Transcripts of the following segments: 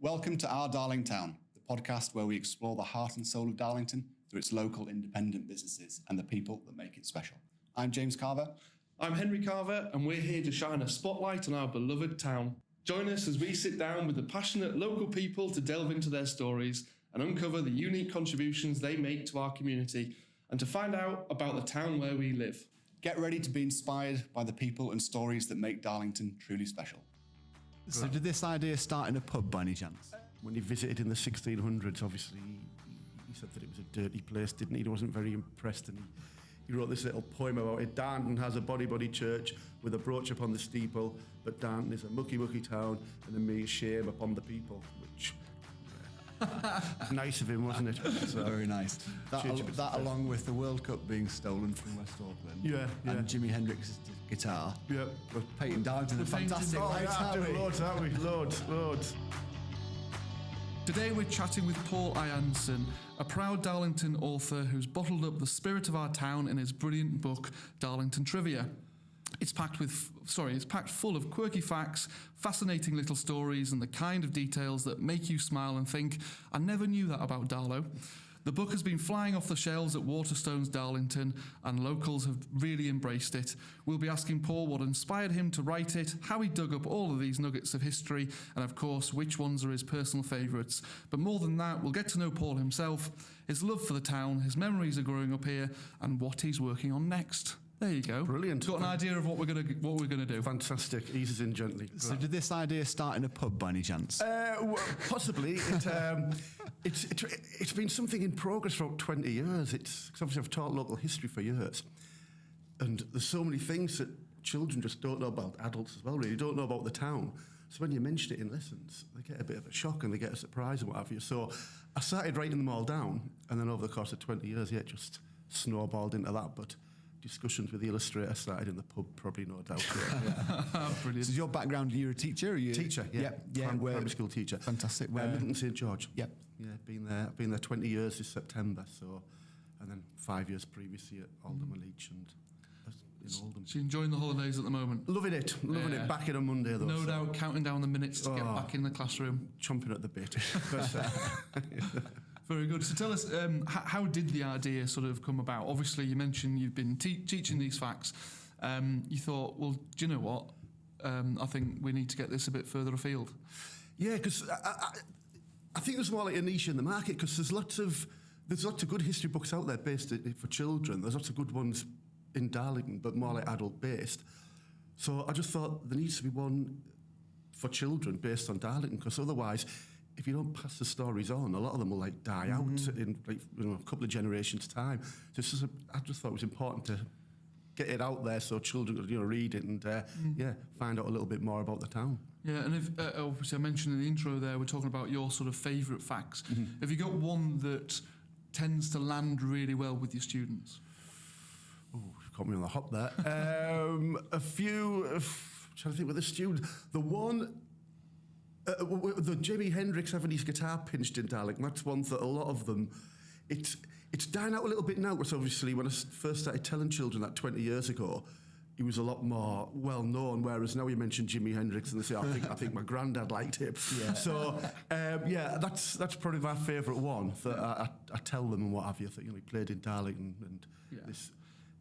Welcome to Our Darling Town, the podcast where we explore the heart and soul of Darlington through its local independent businesses and the people that make it special. I'm James Carver. I'm Henry Carver, and we're here to shine a spotlight on our beloved town. Join us as we sit down with the passionate local people to delve into their stories and uncover the unique contributions they make to our community and to find out about the town where we live. Get ready to be inspired by the people and stories that make Darlington truly special. So did this idea start in a pub by any chance? When he visited in the 1600s, obviously, he said that it was a dirty place, didn't he? He wasn't very impressed, and he wrote this little poem about it. Darlington has a body church with a brooch upon the steeple, but Darlington is a mucky town and a mere shame upon the people, which nice of him, wasn't it? So, very nice. That along with the World Cup being stolen from West Auckland, and Jimi Hendrix's guitar, we're painting Darlington a fantastic light, aren't we? Loads. Today we're chatting with Paul Ianson, a proud Darlington author who's bottled up the spirit of our town in his brilliant book, Darlington Trivia. It's packed full of quirky facts, fascinating little stories, and the kind of details that make you smile and think, I never knew that about Darlow. The book has been flying off the shelves at Waterstones Darlington, and locals have really embraced it. We'll be asking Paul what inspired him to write it, how he dug up all of these nuggets of history, and of course, which ones are his personal favourites. But more than that, we'll get to know Paul himself, his love for the town, his memories of growing up here, and what he's working on next. There you go. Brilliant. Got an idea of what we're gonna do. Fantastic. Eases in gently. So did this idea start in a pub by any chance? Possibly. It's been something in progress for about 20 years. Because obviously I've taught local history for years, and there's so many things that children just don't know about, adults as well really, don't know about the town. So when you mention it in lessons, they get a bit of a shock and they get a surprise and what have you. So I started writing them all down, and then over the course of 20 years, it just snowballed into that. But discussions with the illustrator started in the pub, probably, no doubt. Brilliant. So your background, you're a teacher? Teacher, yeah. Primary school teacher. Fantastic. Middleton St George. Yep. Yeah, I've been there 20 years this September, so, and then 5 years previously at Oldham and Leach and in Oldham. So you're enjoying the holidays at the moment? Loving it. Back in on Monday though. No doubt, counting down the minutes to get back in the classroom. Chomping at the bit. Very good. So tell us, how did the idea sort of come about? Obviously, you mentioned you've been teaching these facts. You thought, well, do you know what? I think we need to get this a bit further afield. Yeah, because I think there's more like a niche in the market, because there's lots of good history books out there based for children. There's lots of good ones in Darlington, but more like adult based. So I just thought there needs to be one for children based on Darlington, because otherwise, if you don't pass the stories on, a lot of them will like die out in a couple of generations' time. So I just thought it was important to get it out there so children could read it and find out a little bit more about the town. Yeah, and if obviously I mentioned in the intro there, we're talking about your sort of favourite facts. Have you got one that tends to land really well with your students? Oh, you've caught me on the hop there. A few. I'm trying to think with the student. The one. The Jimi Hendrix having his guitar pinched in Darlington, that's one that a lot of them, it's dying out a little bit now, because obviously when I first started telling children that 20 years ago, he was a lot more well known, whereas now you mention Jimi Hendrix and they say, I think my granddad liked him. Yeah. So that's probably my favourite one that I tell them and what have you, that he played in Darlington and this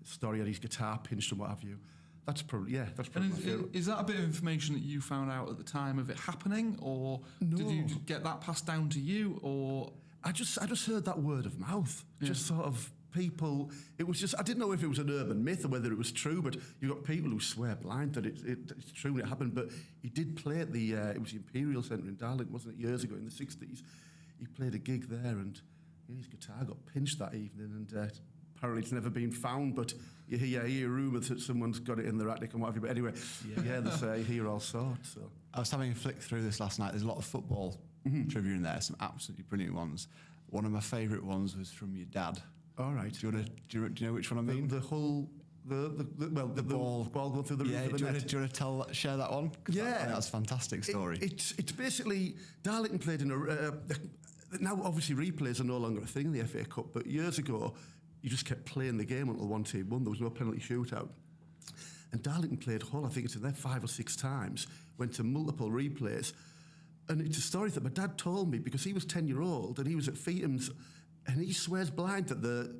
story had his guitar pinched and what have you. That's probably my favourite. Is that a bit of information that you found out at the time of it happening, or did you get that passed down to you, or? I just heard that word of mouth. Just sort of people. It was just, I didn't know if it was an urban myth or whether it was true, but you got people who swear blind that it's true and it happened. But he did play at it was the Imperial Centre in Darlington, wasn't it, years ago in the 60s. He played a gig there, and his guitar got pinched that evening, and apparently it's never been found, but you hear rumours that someone's got it in their attic and what have you. But anyway, they say hear all sorts. So I was having a flick through this last night. There's a lot of football trivia in there, some absolutely brilliant ones. One of my favourite ones was from your dad. All right. Do you know which one I mean? The whole... The ball going through the roof of the net. Do you want to share that one? That's a fantastic story. It's basically... Darlington played in now, obviously, replays are no longer a thing in the FA Cup, but years ago, you just kept playing the game until one team won. There was no penalty shootout. And Darlington played Hull, I think it's in there 5 or 6 times, went to multiple replays, And it's a story that my dad told me because he was 10-year-old and he was at Feetham's, and he swears blind that the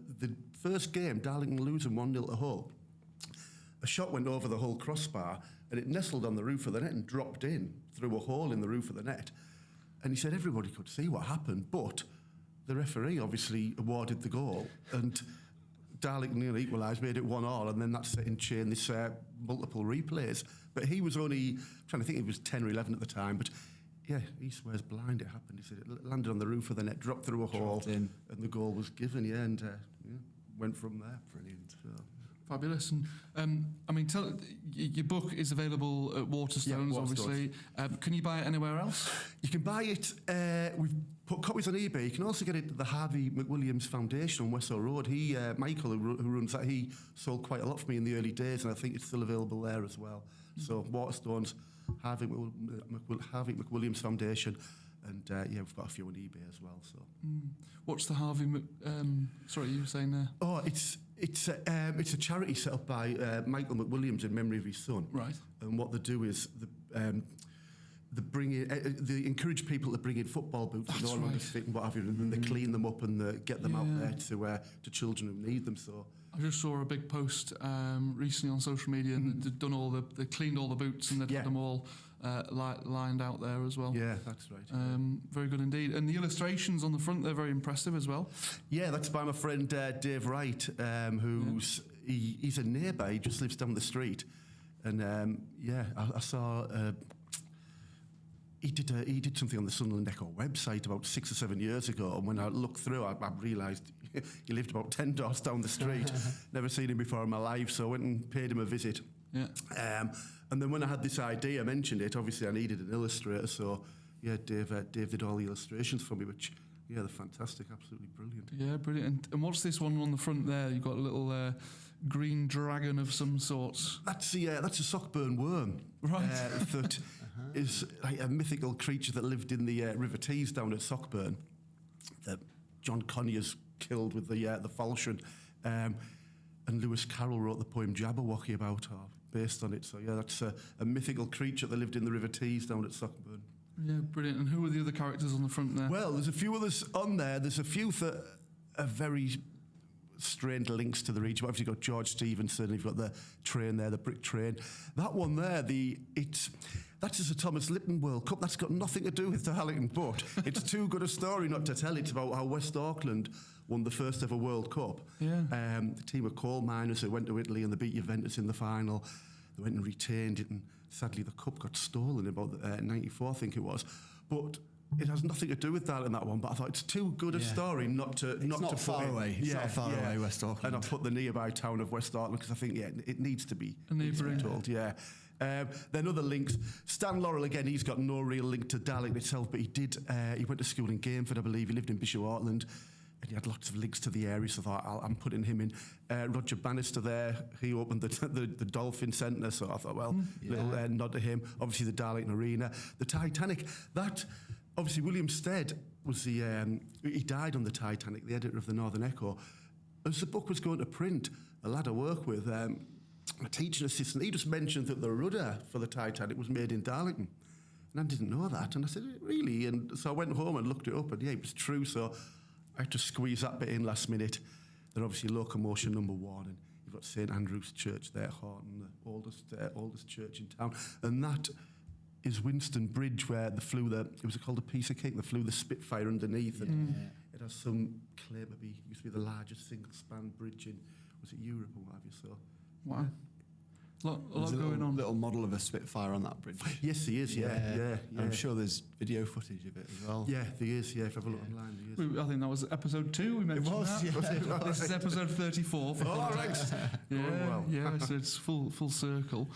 first game, Darlington losing 1-0 to Hull, a shot went over the Hull crossbar and it nestled on the roof of the net and dropped in through a hole in the roof of the net. And he said everybody could see what happened, but the referee obviously awarded the goal, and Darlington equalised, made it 1-1, and then that set in chain this multiple replays. But he was only, I'm trying to think, he was 10 or 11 at the time, but yeah, he swears blind it happened. He said it landed on the roof of the net, dropped through a hole, and the goal was given, and went from there. Brilliant. So. Fabulous. And I mean, your book is available at Waterstones, obviously. Can you buy it anywhere else? You can buy it. We've put copies on eBay. You can also get it at the Harvey McWilliams Foundation on Westall Road. Michael, who runs that, he sold quite a lot for me in the early days, and I think it's still available there as well. So Waterstones, Harvey McWilliams Foundation, and we've got a few on eBay as well. So, what's the Harvey? Sorry, you were saying there? Oh, it's a charity set up by Michael McWilliams in memory of his son. Right. And what they do is they encourage people to bring in football boots and all right. Fit and what have you, and then they clean them up and they get them out there to children who need them. So I just saw a big post recently on social media, and they'd done they cleaned all the boots and they'd had them all lined out there as well. Yeah, that's right. Very good indeed. And the illustrations on the front, they're very impressive as well. Yeah, that's by my friend Dave Wright, who's he's a neighbour. He just lives down the street, and I saw. He did something on the Sunderland Echo website about 6 or 7 years ago, and when I looked through, I realised he lived about 10 doors down the street. Never seen him before in my life, so I went and paid him a visit. Yeah. And then when I had this idea, I mentioned it. Obviously, I needed an illustrator, so Dave did all the illustrations for me, which they're fantastic, absolutely brilliant. Yeah, brilliant. And what's this one on the front there? You've got a little green dragon of some sort. That's a sockburn worm. Right. That is like a mythical creature that lived in the River Tees down at Sockburn that John Conyers killed with the falchion. And Lewis Carroll wrote the poem Jabberwocky about her, based on it. So, that's a mythical creature that lived in the River Tees down at Sockburn. Yeah, brilliant. And who are the other characters on the front there? Well, there's a few others on there. There's a few that are very strange links to the region. Obviously, you've got George Stevenson, you've got the train there, the brick train. That one there, that's just a Thomas Lipton World Cup. That's got nothing to do with Darlington, but it's too good a story not to tell. It's about how West Auckland won the first ever World Cup. Yeah. The team of coal miners who went to Italy and they beat Juventus in the final. They went and retained it, and sadly the cup got stolen in about 94, I think it was. But it has nothing to do with that in that one, but I thought it's too good a story not to It's not far away. It's not far away, West Auckland. And I put the nearby town of West Auckland because I think it needs to be told. Yeah. Then other links. Stan Laurel again. He's got no real link to Darlington itself, but he went to school in Gainford, I believe. He lived in Bishop Auckland, and he had lots of links to the area. So I thought I'm putting him in. Roger Bannister there. He opened the Dolphin Centre, so I thought, little nod to him. Obviously the Darlington Arena, the Titanic. That. Obviously, William Stead was he died on the Titanic, the editor of the Northern Echo. As the book was going to print, a lad I work with, a teaching assistant, he just mentioned that the rudder for the Titanic was made in Darlington. And I didn't know that. And I said, really? And so I went home and looked it up, and it was true. So I had to squeeze that bit in last minute. Then obviously locomotion number 1, and you've got St Andrew's Church there, Horton, the oldest church in town. And that is Winston Bridge, where it was called a piece of cake, they flew the Spitfire underneath, and it has some claim to be, used to be the largest single-span bridge in, was it Europe or what have you, so. Wow. A lot going on. Little model of a Spitfire on that bridge. Yes, he is, yeah. I'm sure there's video footage of it as well. Yeah, there is, if I have a look online, there is. I think that was episode 2 we mentioned. It was, that. This is episode 34 for context. Right. So it's full circle.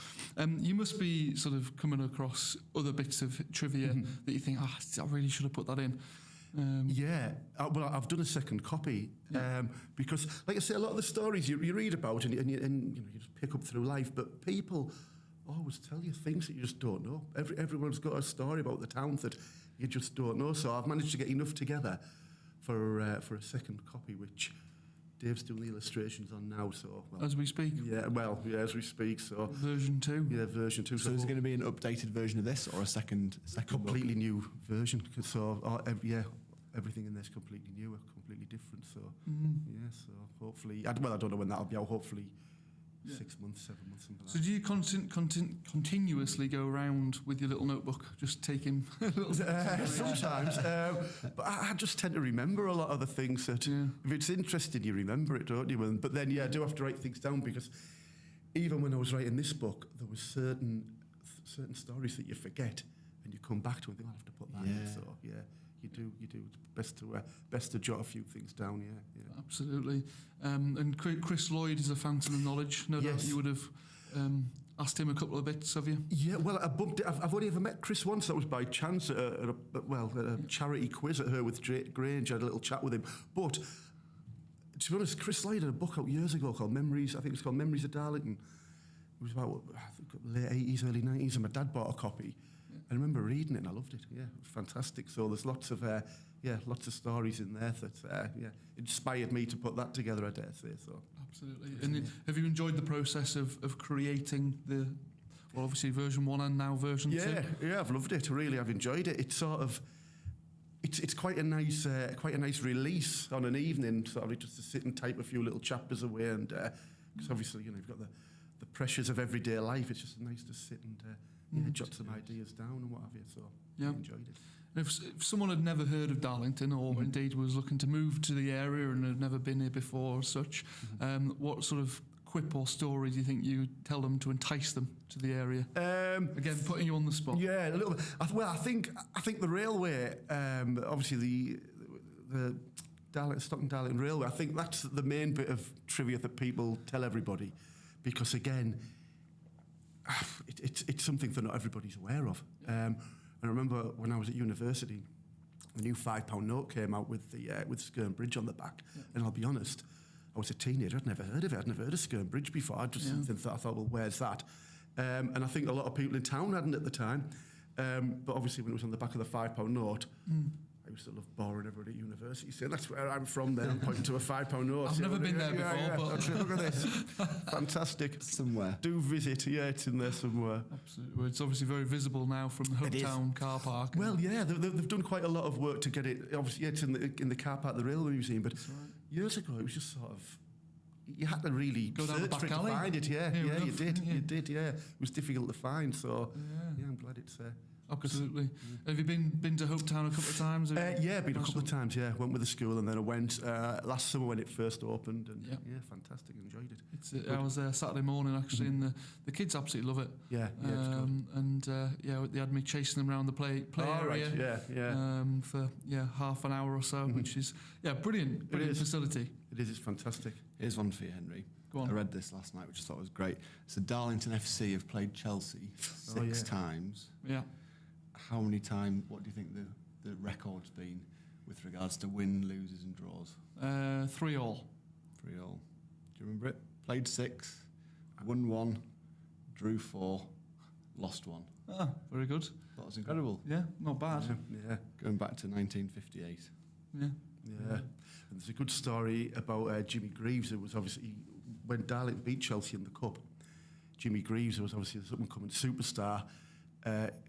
You must be sort of coming across other bits of trivia that you think, I really should have put that in. I've done a second copy because, like I say, a lot of the stories you read about and you just pick up through life, but people always tell you things that you just don't know. Everyone's got a story about the town that you just don't know. So I've managed to get enough together for a second copy, which Dave's doing the illustrations on now, so... Well, As we speak? Yeah, well, yeah, as we speak, so... Version 2? Yeah, version 2. So is it going to be an updated version of this or a second completely new version? So, everything in there's completely new, completely different, so... Yeah, so hopefully... I don't know when that'll be out, hopefully 6 months, 7 months, something like that. So do you continuously go around with your little notebook, just taking little... Sometimes, but I just tend to remember a lot of the things that, if it's interesting, you remember it, don't you? But then, I do have to write things down, because even when I was writing this book, there was certain stories that you forget, and you come back to it and think, I'll have to put that in. So, you do. It's best to jot a few things down, yeah. Absolutely. And Chris Lloyd is a fountain of knowledge. No doubt you would have asked him a couple of bits, have you? Yeah, well, I've only ever met Chris once. That was by chance at a charity quiz at Herwith Grange. I had a little chat with him. But to be honest, Chris Lloyd had a book out years ago called Memories. I think it's called Memories of Darlington. It was about late 80s, early 90s, and my dad bought a copy. I remember reading it and I loved it. Yeah, it was fantastic. So there's lots of stories in there that inspired me to put that together, I dare say. So absolutely. And have you enjoyed the process of creating obviously version 1 and now version 2? Yeah, I've loved it. Really, I've enjoyed it. It's sort of it's quite a nice release on an evening, sort of just to sit and type a few little chapters away, and because obviously you've got the pressures of everyday life. It's just nice to sit and jot some ideas down and what have you. So I enjoyed it. If someone had never heard of Darlington, or indeed was looking to move to the area and had never been here before or such, what sort of quip or story do you think you tell them to entice them to the area? Again, putting you on the spot. Yeah, a little bit. I think the railway, obviously the Stockton Darlington Railway, I think that's the main bit of trivia that people tell everybody, because again, it's something that not everybody's aware of. I remember when I was at university, the new £5 note came out with Skerne Bridge on the back. Yeah. And I'll be honest, I was a teenager. I'd never heard of it. I'd never heard of Skerne Bridge before. I thought, well, where's that? And I think a lot of people in town hadn't at the time. But obviously, when it was on the back of the £5 note, I used to love boring everybody at university, saying that's where I'm from. Then I'm pointing to a £5 note. I've never been there before, but look at this, fantastic. Somewhere. Do visit. Yeah, it's in there somewhere. Absolutely. Well, it's obviously very visible now from the Hometown car park. Well, yeah, they've done quite a lot of work to get it. Obviously, it's in the car park of the Railway Museum. But years ago, it was just sort of. You had to really go down the back alley to find it. Yeah, you did. Yeah, it was difficult to find. So yeah, I'm glad it's there. Absolutely. Have you been to Hopetown a couple of times? Yeah, been a couple of times, yeah. Went with the school, and then I went last summer when it first opened, and fantastic, enjoyed it. I was there Saturday morning, actually, and the kids absolutely love it. Yeah, it's good. And they had me chasing them around the play area. Right, for half an hour or so, which is, brilliant facility. It is, it's fantastic. Here's one for you, Henry. Go on. I read this last night, which I thought was great. So Darlington FC have played Chelsea 6 times. Yeah. How many times, what do you think the record's been with regards to win, losers and draws? 3-3. 3-3. Do you remember it? Played 6, won 1, drew 4, lost 1. Ah, very good. That was incredible. Yeah, not bad. Yeah. Going back to 1958. Yeah. And there's a good story about Jimmy Greaves. It was obviously when Darlington beat Chelsea in the Cup. Jimmy Greaves was obviously the up-and-coming superstar.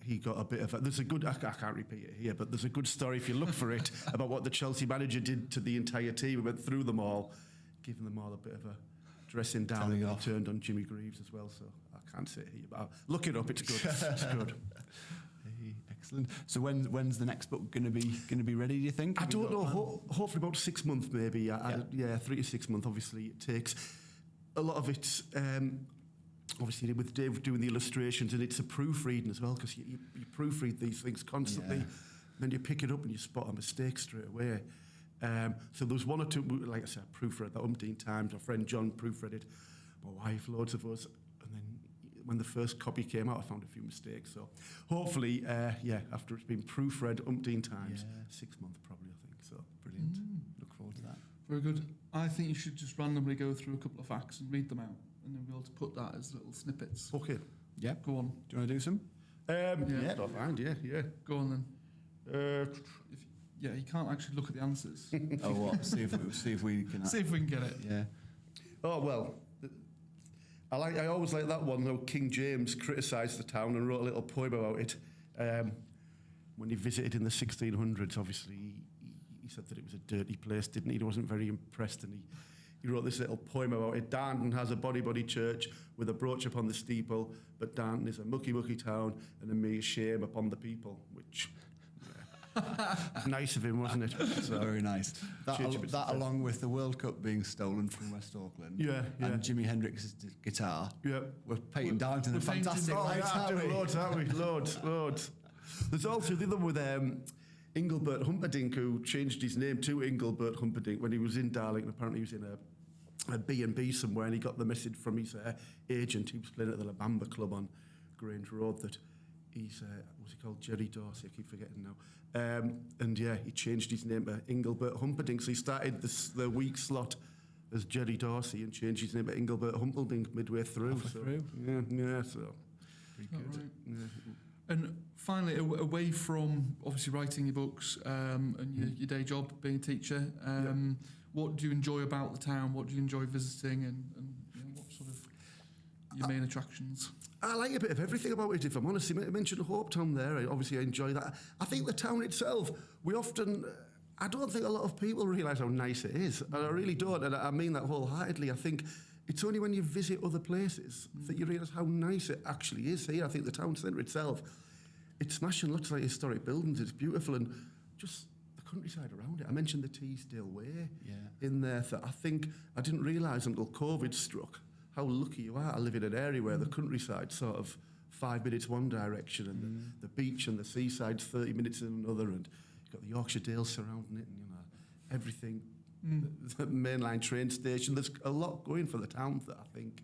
He got a bit of there's a good, I can't repeat it here, but there's a good story if you look for it about what the Chelsea manager did to the entire team. He went through them all, giving them all a bit of a dressing down, and he turned on Jimmy Greaves as well. So I can't say it here, but I'll look it up. It's good. It's good. Excellent. So when's the next book going to be ready, do you think? I don't know. Hopefully about 6 months, maybe. 3 to 6 months. Obviously, it takes a lot of it. Obviously, with Dave doing the illustrations, and it's a proofreading as well, because you proofread these things constantly. Then you pick it up and you spot a mistake straight away. So there was 1 or 2, like I said, I proofread that umpteen times. My friend John proofread it. My wife, loads of us. And then when the first copy came out, I found a few mistakes. So hopefully, after it's been proofread umpteen times, 6 months probably, I think. So brilliant. Look forward to that. Very good. I think you should just randomly go through a couple of facts and read them out, and then we'll be able to put that as little snippets. Okay. Yeah. Go on. Do you want to do some? Yeah, don't mind. Yeah. Go on then. yeah, you can't actually look at the answers. Oh, what? See if we can. See if we can get it. Yeah. Oh well, I always like that one. Though King James criticised the town and wrote a little poem about it when he visited in the 1600s. Obviously, he said that it was a dirty place, didn't he? He wasn't very impressed, and he wrote this little poem about it. Darlington has a body church with a brooch upon the steeple, but Darlington is a mucky town and a mere shame upon the people, which... nice of him, wasn't it? So, very nice. That along with the World Cup being stolen from West Auckland, and Jimi Hendrix's guitar, we're painting Darlington a fantastic light, aren't we? Loads. There's also the other one with Engelbert Humperdinck, who changed his name to Engelbert Humperdinck when he was in Darlington. Apparently he was in a B&B somewhere, and he got the message from his agent, who was playing at the La Bamba Club on Grange Road, that he's, what's he called, Jerry Dorsey, I keep forgetting now. And yeah, he changed his name to Engelbert Humperdinck. So he started the week slot as Jerry Dorsey and changed his name to Engelbert Humperdinck midway through. So Pretty good. Right. Yeah. And finally, away from obviously writing your books and your day job being a teacher, what do you enjoy about the town? What do you enjoy visiting, and what sort of your main attractions? I like a bit of everything about it, if I'm honest. You mentioned Hopetown there. I enjoy that. I think the town itself, I don't think a lot of people realise how nice it is. And I really don't. And I mean that wholeheartedly. I think it's only when you visit other places that you realise how nice it actually is here. I think the town centre itself, it's smashing, lots of like historic buildings. It's beautiful, and just the countryside around it. I mentioned the Teesdale Way in there. That I think I didn't realise until COVID struck how lucky you are to live in an area where the countryside's sort of 5 minutes one direction, and the beach and the seaside's 30 minutes in another, and you've got the Yorkshire Dales surrounding it, and everything. The mainline train station. There's a lot going for the town that I think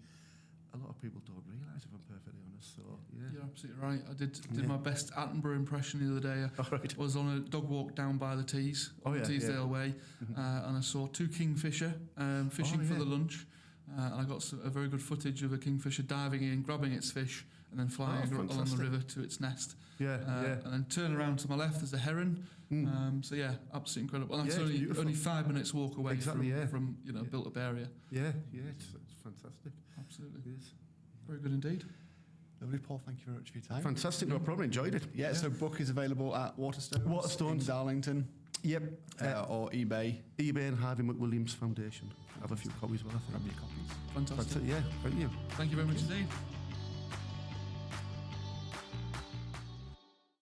a lot of people don't realise, if I'm perfectly honest. So yeah, you're absolutely right. I did my best Attenborough impression the other day. I was on a dog walk down by the Tees, Teesdale Way, and I saw two kingfisher fishing for the lunch. And I got a very good footage of a kingfisher diving in, grabbing its fish, and then flying along the river to its nest. And then turn around to my left, there's a heron. So yeah, absolutely incredible. And that's only 5 minutes walk away from built-up area. It's fantastic. Absolutely, it is. Very good indeed. Lovely, Paul. Thank you very much for your time. Fantastic, no problem. Enjoyed it. Yeah. So book is available at Waterstones in Darlington. Yep. Or eBay. eBay and Harvey McWilliams Foundation. I have a few copies. Well, I think. Grab your copies. Fantastic. Yeah. Thank you. Thank you very much indeed.